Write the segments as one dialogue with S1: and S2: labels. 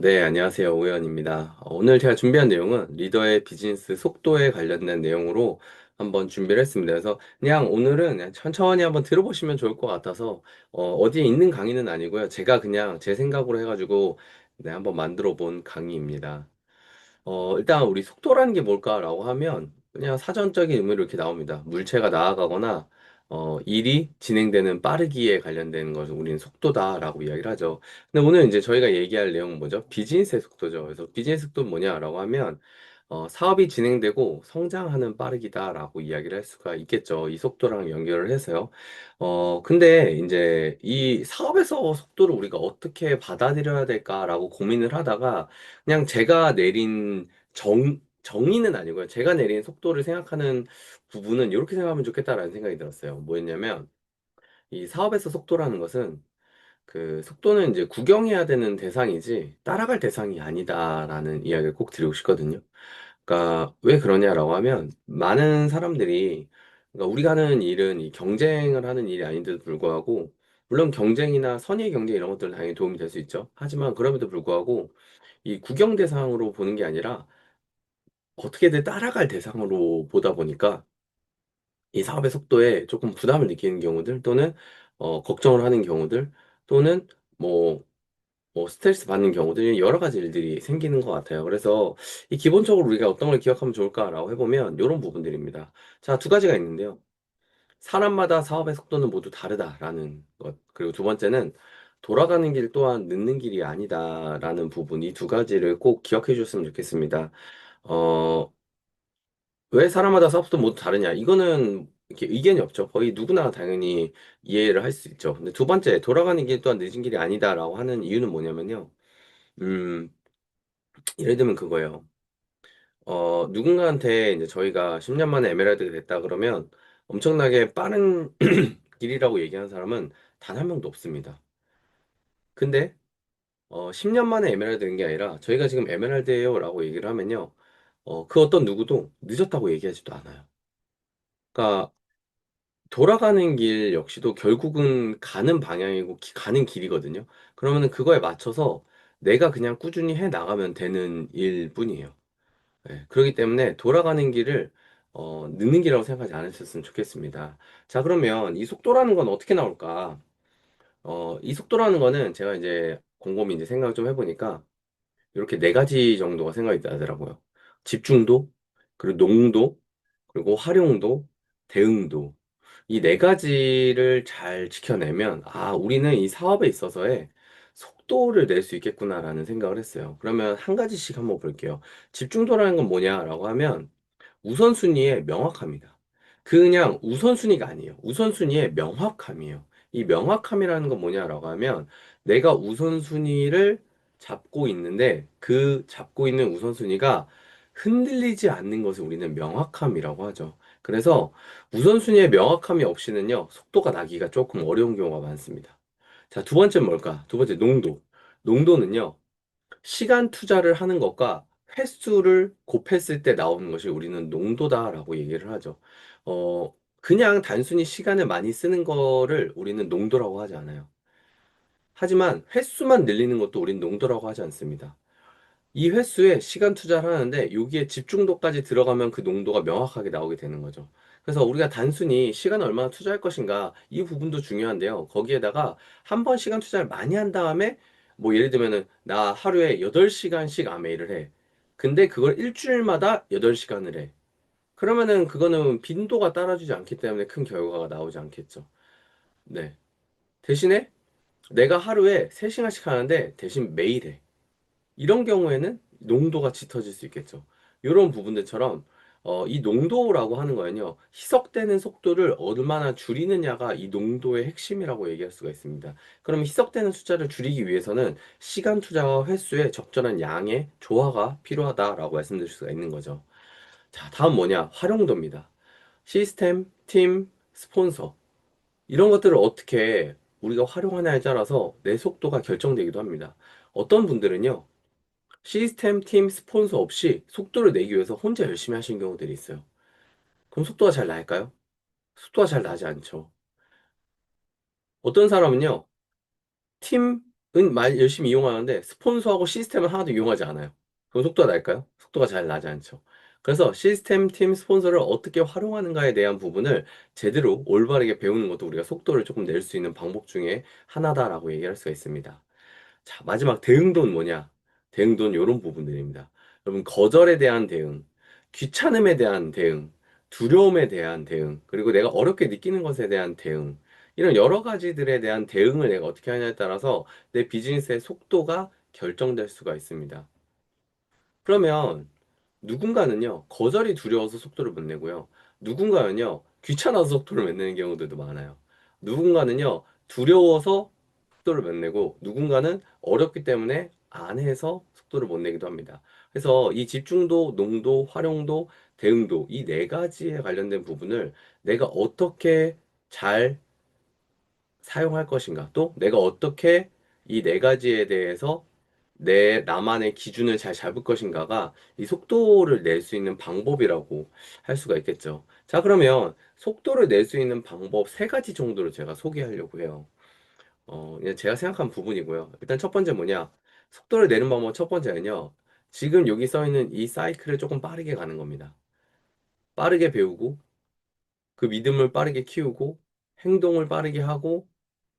S1: 네, 안녕하세요. 오해원입니다. 오늘 제가 준비한 내용은 리더의 비즈니스 속도에 관련된 내용으로 한번 준비를 했습니다. 그래서 그냥 오늘은 그냥 천천히 한번 들어보시면 좋을 것 같아서, 어디에 있는 강의는 아니고요. 제가 그냥 제 생각으로 해가지고, 네, 한번 만들어 본 강의입니다. 일단 우리 속도라는 게 뭘까라고 하면 그냥 사전적인 의미로 이렇게 나옵니다. 물체가 나아가거나 일이 진행되는 빠르기에 관련된 것을 우리는 속도다라고 이야기를 하죠. 근데 오늘 이제 저희가 얘기할 내용은 뭐죠? 비즈니스의 속도죠. 그래서 비즈니스 속도는 뭐냐라고 하면 사업이 진행되고 성장하는 빠르기다라고 이야기를 할 수가 있겠죠. 이 속도랑 연결을 해서요. 근데 이제 이 사업에서 속도를 우리가 어떻게 받아들여야 될까라고 고민을 하다가 그냥 제가 내린 정의는 아니고요. 제가 내린 속도를 생각하는 부분은 이렇게 생각하면 좋겠다라는 생각이 들었어요. 뭐였냐면, 이 사업에서 속도라는 것은 그 속도는 이제 구경해야 되는 대상이지 따라갈 대상이 아니다라는 이야기를 꼭 드리고 싶거든요. 그러니까 왜 그러냐라고 하면 많은 사람들이 그러니까 우리가 하는 일은 이 경쟁을 하는 일이 아닌데도 불구하고 물론 경쟁이나 선의 경쟁 이런 것들은 당연히 도움이 될 수 있죠. 하지만 그럼에도 불구하고 이 구경 대상으로 보는 게 아니라 어떻게든 따라갈 대상으로 보다 보니까 이 사업의 속도에 조금 부담을 느끼는 경우들 또는 걱정을 하는 경우들 또는 뭐, 스트레스 받는 경우들이 여러 가지 일들이 생기는 것 같아요. 그래서 이 기본적으로 우리가 어떤 걸 기억하면 좋을까라고 해보면 이런 부분들입니다. 자, 두 가지가 있는데요. 사람마다 사업의 속도는 모두 다르다라는 것. 그리고 두 번째는 돌아가는 길 또한 늦는 길이 아니다라는 부분. 이 두 가지를 꼭 기억해 주셨으면 좋겠습니다. 어, 왜 사람마다 사업도 모두 다르냐? 이거는 이렇게 의견이 없죠. 거의 누구나 당연히 이해를 할 수 있죠. 근데 두 번째, 돌아가는 길 또한 늦은 길이 아니다라고 하는 이유는 뭐냐면요. 음, 예를 들면 그거예요. 누군가한테 이제 저희가 10년 만에 에메랄드가 됐다 그러면 엄청나게 빠른 길이라고 얘기하는 사람은 단 한 명도 없습니다. 근데 10년 만에 에메랄드 된 게 아니라 저희가 지금 에메랄드예요라고 얘기를 하면요. 그 어떤 누구도 늦었다고 얘기하지도 않아요. 그러니까 돌아가는 길 역시도 결국은 가는 방향이고 가는 길이거든요. 그러면은 그거에 맞춰서 내가 그냥 꾸준히 해 나가면 되는 일 뿐이에요. 네, 그렇기 때문에 돌아가는 길을 늦는 길이라고 생각하지 않으셨으면 좋겠습니다. 자, 그러면 이 속도라는 건 어떻게 나올까? 이 속도라는 거는 제가 이제 곰곰이 이제 생각을 좀 해보니까 이렇게 네 가지 정도가 생각이 나더라고요. 집중도, 그리고 농도, 그리고 활용도, 대응도. 이 네 가지를 잘 지켜내면, 아, 우리는 이 사업에 있어서의 속도를 낼 수 있겠구나라는 생각을 했어요. 그러면 한 가지씩 한번 볼게요. 집중도라는 건 뭐냐라고 하면, 우선순위의 명확함이다. 그냥 우선순위가 아니에요. 우선순위의 명확함이에요. 이 명확함이라는 건 뭐냐라고 하면 내가 우선순위를 잡고 있는데 그 잡고 있는 우선순위가 흔들리지 않는 것을 우리는 명확함이라고 하죠. 그래서 우선순위의 명확함이 없이는요, 속도가 나기가 조금 어려운 경우가 많습니다. 자, 두 번째는 뭘까? 두 번째, 농도. 농도는요, 시간 투자를 하는 것과 횟수를 곱했을 때 나오는 것이 우리는 농도다라고 얘기를 하죠. 그냥 단순히 시간을 많이 쓰는 거를 우리는 농도라고 하지 않아요. 하지만 횟수만 늘리는 것도 우리는 농도라고 하지 않습니다. 이 횟수에 시간 투자를 하는데 여기에 집중도까지 들어가면 그 농도가 명확하게 나오게 되는 거죠. 그래서 우리가 단순히 시간을 얼마나 투자할 것인가 이 부분도 중요한데요. 거기에다가 한 번 시간 투자를 많이 한 다음에 뭐 예를 들면은 나 하루에 8시간씩 아메이를 해. 근데 그걸 일주일마다 8시간을 해. 그러면은 그거는 빈도가 따라주지 않기 때문에 큰 결과가 나오지 않겠죠. 네. 대신에 내가 하루에 3시간씩 하는데 대신 매일 해. 이런 경우에는 농도가 짙어질 수 있겠죠. 이런 부분들처럼 이 농도라고 하는 거는요, 희석되는 속도를 얼마나 줄이느냐가 이 농도의 핵심이라고 얘기할 수가 있습니다. 그럼 희석되는 숫자를 줄이기 위해서는 시간 투자와 횟수의 적절한 양의 조화가 필요하다라고 말씀드릴 수가 있는 거죠. 자, 다음 뭐냐? 활용도입니다. 시스템, 팀, 스폰서. 이런 것들을 어떻게 우리가 활용하냐에 따라서 내 속도가 결정되기도 합니다. 어떤 분들은요, 시스템, 팀, 스폰서 없이 속도를 내기 위해서 혼자 열심히 하시는 경우들이 있어요. 그럼 속도가 잘 날까요? 속도가 잘 나지 않죠. 어떤 사람은요, 팀 열심히 이용하는데 스폰서하고 시스템을 하나도 이용하지 않아요. 그럼 속도가 날까요? 속도가 잘 나지 않죠. 그래서 시스템 팀 스폰서를 어떻게 활용하는가에 대한 부분을 제대로 올바르게 배우는 것도 우리가 속도를 조금 낼 수 있는 방법 중에 하나다라고 얘기할 수가 있습니다. 자, 마지막 대응도는 뭐냐? 대응도는 이런 부분들입니다. 여러분, 거절에 대한 대응, 귀찮음에 대한 대응, 두려움에 대한 대응, 그리고 내가 어렵게 느끼는 것에 대한 대응, 이런 여러 가지들에 대한 대응을 내가 어떻게 하냐에 따라서 내 비즈니스의 속도가 결정될 수가 있습니다. 그러면 누군가는요, 거절이 두려워서 속도를 못 내고요. 누군가는요, 귀찮아서 속도를 못 내는 경우들도 많아요. 누군가는요, 두려워서 속도를 못 내고, 누군가는 어렵기 때문에 안 해서 속도를 못 내기도 합니다. 그래서 이 집중도, 농도, 활용도, 대응도, 이 네 가지에 관련된 부분을 내가 어떻게 잘 사용할 것인가, 또 내가 어떻게 이 네 가지에 대해서 나만의 기준을 잘 잡을 것인가가 이 속도를 낼 수 있는 방법이라고 할 수가 있겠죠. 자, 그러면 속도를 낼 수 있는 방법 세 가지 정도를 제가 소개하려고 해요. 그냥 제가 생각한 부분이고요. 일단 첫 번째 뭐냐? 속도를 내는 방법 첫 번째는요. 지금 여기 써 있는 이 사이클을 조금 빠르게 가는 겁니다. 빠르게 배우고, 그 믿음을 빠르게 키우고, 행동을 빠르게 하고,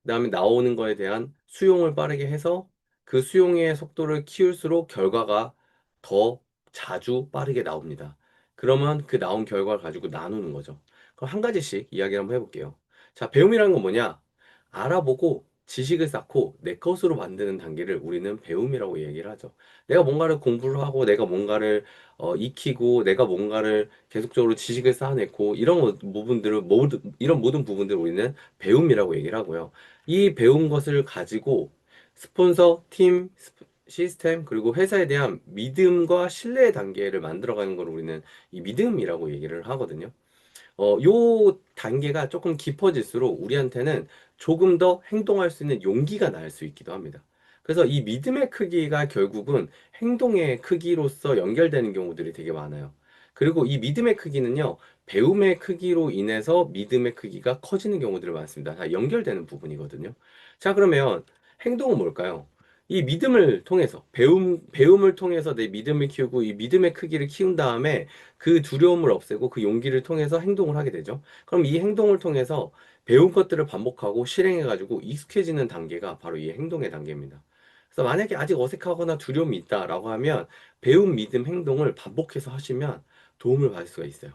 S1: 그다음에 나오는 거에 대한 수용을 빠르게 해서 그 수용의 속도를 키울수록 결과가 더 자주 빠르게 나옵니다. 그러면 그 나온 결과를 가지고 나누는 거죠. 그럼 한 가지씩 이야기를 한번 해볼게요. 자, 배움이라는 건 뭐냐? 알아보고 지식을 쌓고 내 것으로 만드는 단계를 우리는 배움이라고 얘기를 하죠. 내가 뭔가를 공부를 하고 내가 뭔가를 익히고 내가 뭔가를 계속적으로 지식을 쌓아냈고 이런 부분들을 이런 모든 부분들을 우리는 배움이라고 얘기를 하고요. 이 배운 것을 가지고 스폰서, 팀, 시스템, 그리고 회사에 대한 믿음과 신뢰의 단계를 만들어가는 걸 우리는 이 믿음이라고 얘기를 하거든요. 요 단계가 조금 깊어질수록 우리한테는 조금 더 행동할 수 있는 용기가 날 수 있기도 합니다. 그래서 이 믿음의 크기가 결국은 행동의 크기로서 연결되는 경우들이 되게 많아요. 그리고 이 믿음의 크기는요, 배움의 크기로 인해서 믿음의 크기가 커지는 경우들이 많습니다. 다 연결되는 부분이거든요. 자, 그러면 행동은 뭘까요? 이 믿음을 통해서, 배움을 통해서 내 믿음을 키우고 이 믿음의 크기를 키운 다음에 그 두려움을 없애고 그 용기를 통해서 행동을 하게 되죠. 그럼 이 행동을 통해서 배운 것들을 반복하고 실행해가지고 익숙해지는 단계가 바로 이 행동의 단계입니다. 그래서 만약에 아직 어색하거나 두려움이 있다라고 하면 배운 믿음 행동을 반복해서 하시면 도움을 받을 수가 있어요.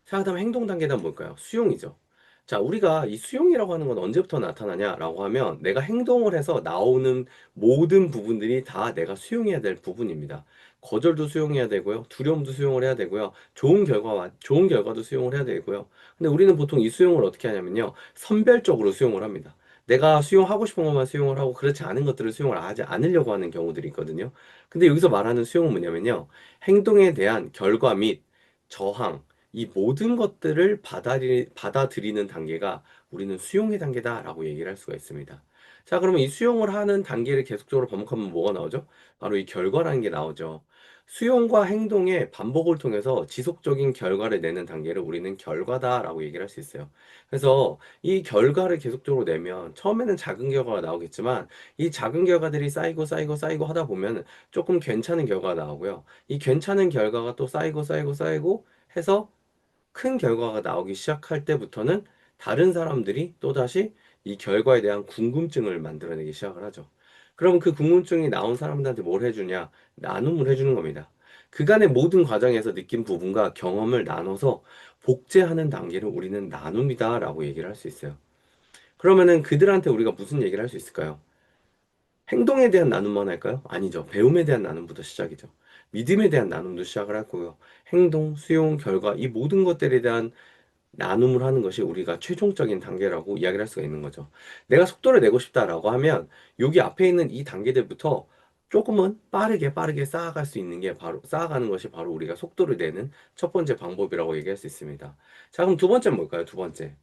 S1: 자, 그다음 행동 단계는 뭘까요? 수용이죠. 자, 우리가 이 수용이라고 하는 건 언제부터 나타나냐라고 하면 내가 행동을 해서 나오는 모든 부분들이 다 내가 수용해야 될 부분입니다. 거절도 수용해야 되고요. 두려움도 수용을 해야 되고요. 좋은 결과도 수용을 해야 되고요. 근데 우리는 보통 이 수용을 어떻게 하냐면요. 선별적으로 수용을 합니다. 내가 수용하고 싶은 것만 수용을 하고 그렇지 않은 것들을 수용을 하지 않으려고 하는 경우들이 있거든요. 근데 여기서 말하는 수용은 뭐냐면요. 행동에 대한 결과 및 저항, 이 모든 것들을 받아들이는 단계가 우리는 수용의 단계다라고 얘기를 할 수가 있습니다. 자, 그러면 이 수용을 하는 단계를 계속적으로 반복하면 뭐가 나오죠? 바로 이 결과라는 게 나오죠. 수용과 행동의 반복을 통해서 지속적인 결과를 내는 단계를 우리는 결과다라고 얘기를 할 수 있어요. 그래서 이 결과를 계속적으로 내면 처음에는 작은 결과가 나오겠지만 이 작은 결과들이 쌓이고 하다 보면 조금 괜찮은 결과가 나오고요. 이 괜찮은 결과가 또 쌓이고 해서 큰 결과가 나오기 시작할 때부터는 다른 사람들이 또다시 이 결과에 대한 궁금증을 만들어내기 시작을 하죠. 그럼 그 궁금증이 나온 사람들한테 뭘 해주냐? 나눔을 해주는 겁니다. 그간의 모든 과정에서 느낀 부분과 경험을 나눠서 복제하는 단계를 우리는 나눔이다라고 얘기를 할 수 있어요. 그러면은 그들한테 우리가 무슨 얘기를 할 수 있을까요? 행동에 대한 나눔만 할까요? 아니죠. 배움에 대한 나눔부터 시작이죠. 믿음에 대한 나눔도 시작을 할 거고요. 행동, 수용, 결과, 이 모든 것들에 대한 나눔을 하는 것이 우리가 최종적인 단계라고 이야기를 할 수가 있는 거죠. 내가 속도를 내고 싶다라고 하면 여기 앞에 있는 이 단계들부터 조금은 빠르게 쌓아갈 수 있는 게 바로 쌓아가는 것이 바로 우리가 속도를 내는 첫 번째 방법이라고 얘기할 수 있습니다. 자, 그럼 두 번째는 뭘까요? 두 번째.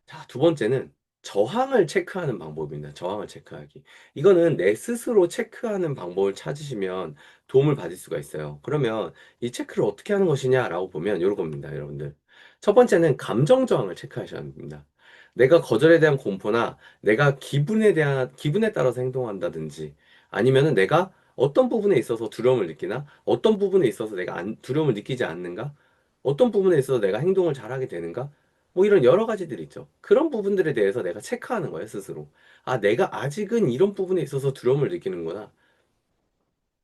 S1: 자, 두 번째는 저항을 체크하는 방법입니다. 저항을 체크하기. 이거는 내 스스로 체크하는 방법을 찾으시면 도움을 받을 수가 있어요. 그러면 이 체크를 어떻게 하는 것이냐라고 보면 이런 겁니다, 여러분들. 첫 번째는 감정 저항을 체크하셔야 합니다. 내가 거절에 대한 공포나 내가 기분에 따라서 행동한다든지 아니면은 내가 어떤 부분에 있어서 두려움을 느끼나 어떤 부분에 있어서 내가 두려움을 느끼지 않는가 어떤 부분에 있어서 내가 행동을 잘하게 되는가 뭐 이런 여러 가지들이 있죠. 그런 부분들에 대해서 내가 체크하는 거예요, 스스로. 아, 내가 아직은 이런 부분에 있어서 두려움을 느끼는구나.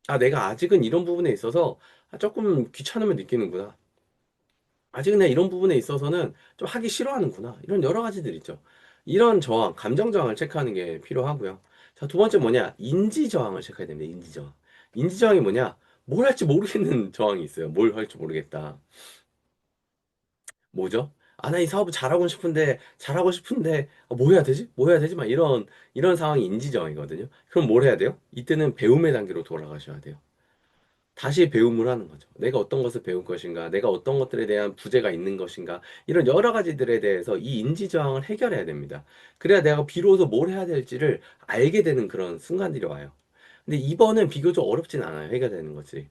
S1: 아, 내가 아직은 이런 부분에 있어서 조금 귀찮음을 느끼는구나. 아직은 내가 이런 부분에 있어서는 좀 하기 싫어하는구나. 이런 여러 가지들 있죠. 이런 저항, 감정 저항을 체크하는 게 필요하고요. 자, 두 번째 뭐냐? 인지 저항을 체크해야 됩니다. 인지 저항. 인지 저항이 뭐냐? 뭘 할지 모르겠는 저항이 있어요. 뭘 할지 모르겠다. 뭐죠? 아, 나 이 사업을 잘하고 싶은데, 뭐 해야 되지? 뭐 해야 되지? 막 이런 상황이 인지 저항이거든요. 그럼 뭘 해야 돼요? 이때는 배움의 단계로 돌아가셔야 돼요. 다시 배움을 하는 거죠. 내가 어떤 것을 배울 것인가, 내가 어떤 것들에 대한 부재가 있는 것인가, 이런 여러 가지들에 대해서 이 인지 저항을 해결해야 됩니다. 그래야 내가 비로소 뭘 해야 될지를 알게 되는 그런 순간들이 와요. 근데 2번은 비교적 어렵진 않아요. 해결되는 거지.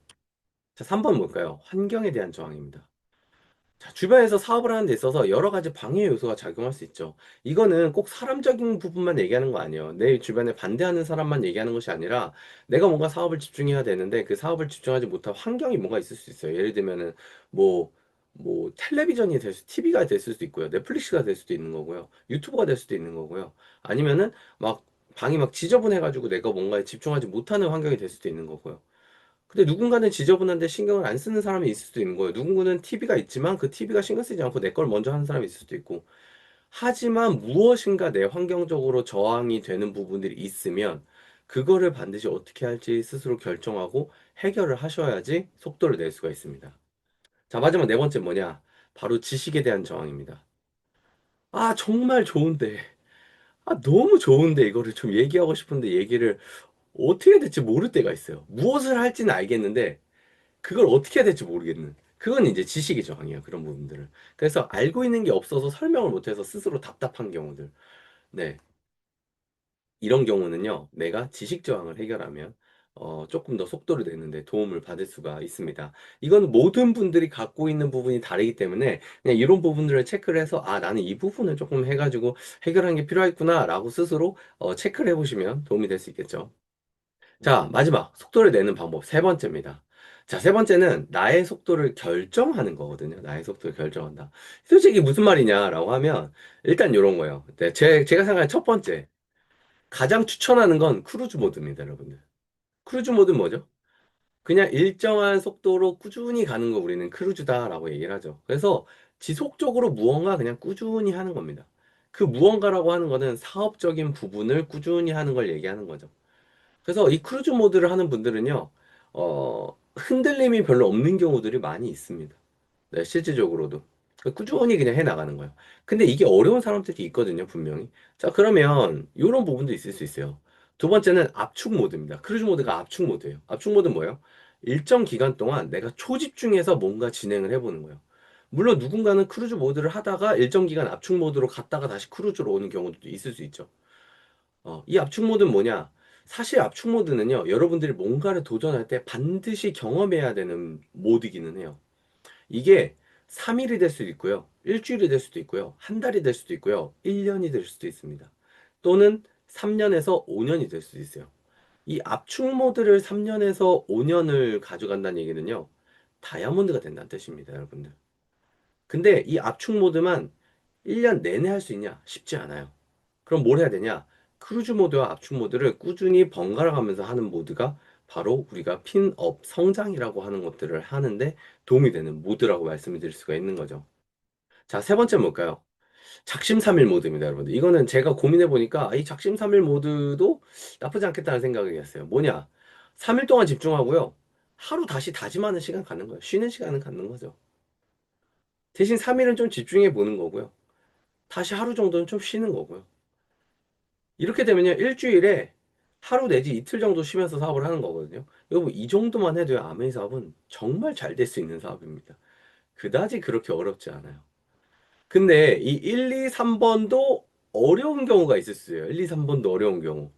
S1: 자, 3번 뭘까요? 환경에 대한 저항입니다. 자, 주변에서 사업을 하는 데 있어서 여러 가지 방해 요소가 작용할 수 있죠. 이거는 꼭 사람적인 부분만 얘기하는 거 아니에요. 내 주변에 반대하는 사람만 얘기하는 것이 아니라 내가 뭔가 사업을 집중해야 되는데 그 사업을 집중하지 못한 환경이 뭔가 있을 수 있어요. 예를 들면은 뭐, 텔레비전이 TV가 될 수도 있고요. 넷플릭스가 될 수도 있는 거고요. 유튜브가 될 수도 있는 거고요. 아니면은 막 방이 막 지저분해가지고 내가 뭔가에 집중하지 못하는 환경이 될 수도 있는 거고요. 근데 누군가는 지저분한데 신경을 안 쓰는 사람이 있을 수도 있는 거예요. 누군가는 TV가 있지만 그 TV가 신경 쓰지 않고 내 걸 먼저 하는 사람이 있을 수도 있고. 하지만 무엇인가 내 환경적으로 저항이 되는 부분들이 있으면 그거를 반드시 어떻게 할지 스스로 결정하고 해결을 하셔야지 속도를 낼 수가 있습니다. 자, 마지막 네 번째 뭐냐? 바로 지식에 대한 저항입니다. 아, 정말 좋은데. 아, 너무 좋은데 이거를 좀 얘기하고 싶은데 얘기를 어떻게 해야 될지 모를 때가 있어요. 무엇을 할지는 알겠는데 그걸 어떻게 해야 될지 모르겠는. 그건 이제 지식의 저항이에요. 그런 부분들을. 그래서 알고 있는 게 없어서 설명을 못해서 스스로 답답한 경우들. 네. 이런 경우는요, 내가 지식 저항을 해결하면 조금 더 속도를 내는데 도움을 받을 수가 있습니다. 이건 모든 분들이 갖고 있는 부분이 다르기 때문에 그냥 이런 부분들을 체크를 해서 아, 나는 이 부분을 조금 해가지고 해결하는 게 필요하겠구나라고 스스로 체크를 해보시면 도움이 될 수 있겠죠. 자, 마지막 속도를 내는 방법 세 번째입니다. 자, 세 번째는 나의 속도를 결정하는 거거든요. 나의 속도를 결정한다. 솔직히 무슨 말이냐라고 하면 일단 이런 거예요. 네, 제가 생각하는 첫 번째 가장 추천하는 건 크루즈 모드입니다, 여러분들. 크루즈 모드는 뭐죠? 그냥 일정한 속도로 꾸준히 가는 거 우리는 크루즈다라고 얘기를 하죠. 그래서 지속적으로 무언가 그냥 꾸준히 하는 겁니다. 그 무언가라고 하는 거는 사업적인 부분을 꾸준히 하는 걸 얘기하는 거죠. 그래서 이 크루즈 모드를 하는 분들은요, 흔들림이 별로 없는 경우들이 많이 있습니다. 네, 실질적으로도. 꾸준히 그냥 해 나가는 거예요. 근데 이게 어려운 사람들이 있거든요, 분명히. 자, 그러면 이런 부분도 있을 수 있어요. 두 번째는 압축 모드입니다. 크루즈 모드가 압축 모드예요. 압축 모드는 뭐예요? 일정 기간 동안 내가 초집중해서 뭔가 진행을 해보는 거예요. 물론 누군가는 크루즈 모드를 하다가 일정 기간 압축 모드로 갔다가 다시 크루즈로 오는 경우도 있을 수 있죠. 이 압축 모드는 뭐냐? 사실 압축 모드는요, 여러분들이 뭔가를 도전할 때 반드시 경험해야 되는 모드기는 해요. 이게 3일이 될 수도 있고요. 일주일이 될 수도 있고요. 한 달이 될 수도 있고요. 1년이 될 수도 있습니다. 또는 3년에서 5년이 될 수도 있어요. 이 압축 모드를 3년에서 5년을 가져간다는 얘기는요. 다이아몬드가 된다는 뜻입니다, 여러분들. 근데 이 압축 모드만 1년 내내 할 수 있냐? 쉽지 않아요. 그럼 뭘 해야 되냐? 크루즈 모드와 압축 모드를 꾸준히 번갈아 가면서 하는 모드가 바로 우리가 핀업 성장이라고 하는 것들을 하는데 도움이 되는 모드라고 말씀을 드릴 수가 있는 거죠. 자, 세 번째 뭘까요? 작심삼일 모드입니다, 여러분들. 이거는 제가 고민해 보니까 이 작심삼일 모드도 나쁘지 않겠다는 생각이 했어요. 뭐냐? 3일 동안 집중하고요. 하루 다시 다짐하는 시간 갖는 거예요. 쉬는 시간을 갖는 거죠. 대신 3일은 좀 집중해 보는 거고요. 다시 하루 정도는 좀 쉬는 거고요. 이렇게 되면요, 일주일에 하루 내지 이틀 정도 쉬면서 사업을 하는 거거든요. 여러분, 이 정도만 해도요, 아메이 사업은 정말 잘 될 수 있는 사업입니다. 그다지 그렇게 어렵지 않아요. 근데 이 1, 2, 3번도 어려운 경우가 있을 수 있어요. 1, 2, 3번도 어려운 경우.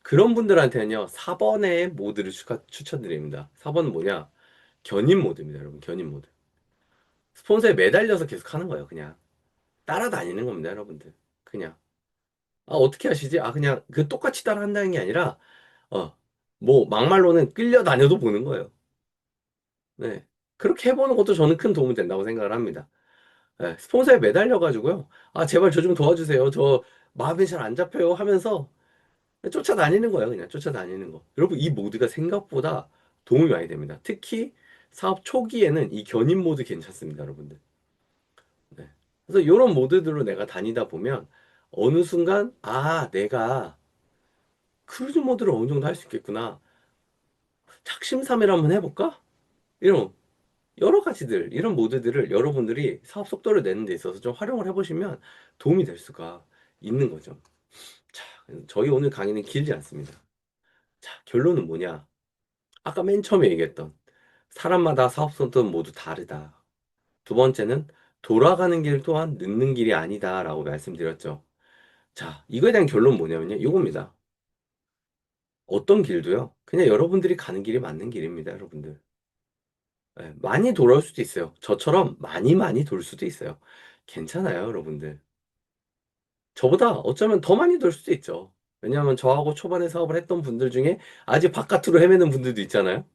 S1: 그런 분들한테는요, 4번의 모드를 추천드립니다. 4번은 뭐냐? 견인 모드입니다, 여러분. 견인 모드. 스폰서에 매달려서 계속 하는 거예요, 그냥. 따라다니는 겁니다, 여러분들. 그냥. 아, 어떻게 하시지? 아, 그냥 그 똑같이 따라 한다는 게 아니라, 어, 뭐, 막말로는 끌려다녀도 보는 거예요. 네. 그렇게 해보는 것도 저는 큰 도움이 된다고 생각을 합니다. 네. 스폰서에 매달려가지고요. 아, 제발 저 좀 도와주세요. 저 마음이 잘 안 잡혀요. 하면서 쫓아다니는 거예요. 그냥 쫓아다니는 거. 여러분, 이 모드가 생각보다 도움이 많이 됩니다. 특히 사업 초기에는 이 견인 모드 괜찮습니다, 여러분들. 네. 그래서 이런 모드들로 내가 다니다 보면 어느 순간, 아, 내가 크루즈 모드를 어느 정도 할 수 있겠구나. 작심삼일 한번 해볼까? 이런 여러 가지들, 이런 모드들을 여러분들이 사업 속도를 내는 데 있어서 좀 활용을 해보시면 도움이 될 수가 있는 거죠. 자, 저희 오늘 강의는 길지 않습니다. 자, 결론은 뭐냐? 아까 맨 처음에 얘기했던 사람마다 사업 속도는 모두 다르다. 두 번째는 돌아가는 길 또한 늦는 길이 아니다라고 말씀드렸죠. 자, 이거에 대한 결론 뭐냐면요. 이겁니다. 어떤 길도요. 그냥 여러분들이 가는 길이 맞는 길입니다, 여러분들. 예, 많이 돌아올 수도 있어요. 저처럼 많이 많이 돌 수도 있어요. 괜찮아요, 여러분들. 저보다 어쩌면 더 많이 돌 수도 있죠. 왜냐하면 저하고 초반에 사업을 했던 분들 중에 아직 바깥으로 헤매는 분들도 있잖아요.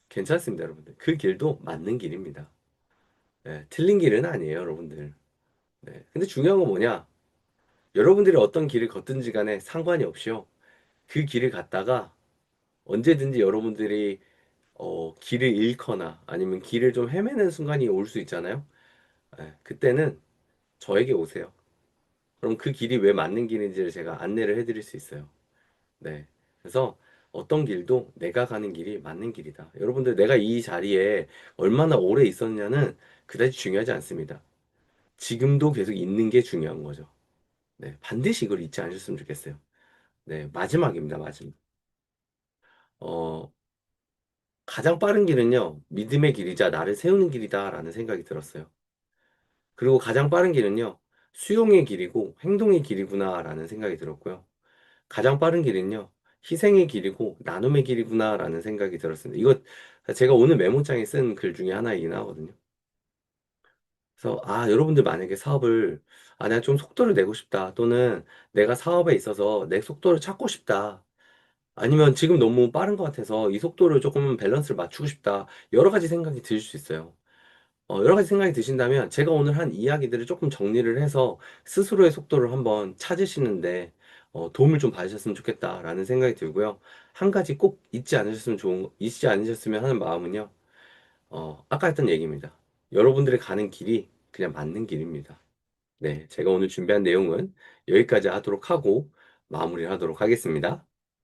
S1: 괜찮습니다, 여러분들. 그 길도 맞는 길입니다. 예, 틀린 길은 아니에요, 여러분들. 네. 근데 중요한 건 뭐냐? 여러분들이 어떤 길을 걷든지 간에 상관이 없이요. 그 길을 갔다가 언제든지 여러분들이 길을 잃거나 아니면 길을 좀 헤매는 순간이 올 수 있잖아요. 예, 그때는 저에게 오세요. 그럼 그 길이 왜 맞는 길인지를 제가 안내를 해드릴 수 있어요. 네. 그래서 어떤 길도 내가 가는 길이 맞는 길이다. 여러분들 내가 이 자리에 얼마나 오래 있었냐는 그다지 중요하지 않습니다. 지금도 계속 있는 게 중요한 거죠. 네. 반드시 이걸 잊지 않으셨으면 좋겠어요. 네. 마지막입니다. 마지막. 어, 가장 빠른 길은요. 믿음의 길이자 나를 세우는 길이다라는 생각이 들었어요. 그리고 가장 빠른 길은요. 수용의 길이고 행동의 길이구나라는 생각이 들었고요. 가장 빠른 길은요, 희생의 길이고 나눔의 길이구나라는 생각이 들었습니다. 이거 제가 오늘 메모장에 쓴 글 중에 하나이긴 하거든요. 그래서, 아, 여러분들 만약에 사업을, 아, 내가 좀 속도를 내고 싶다. 또는 내가 사업에 있어서 내 속도를 찾고 싶다. 아니면 지금 너무 빠른 것 같아서 이 속도를 조금 밸런스를 맞추고 싶다. 여러 가지 생각이 드실 수 있어요. 여러 가지 생각이 드신다면 제가 오늘 한 이야기들을 조금 정리를 해서 스스로의 속도를 한번 찾으시는데 도움을 좀 받으셨으면 좋겠다라는 생각이 들고요. 한 가지 꼭 잊지 않으셨으면 하는 마음은요. 아까 했던 얘기입니다. 여러분들이 가는 길이 그냥 맞는 길입니다. 네, 제가 오늘 준비한 내용은 여기까지 하도록 하고 마무리를 하도록 하겠습니다.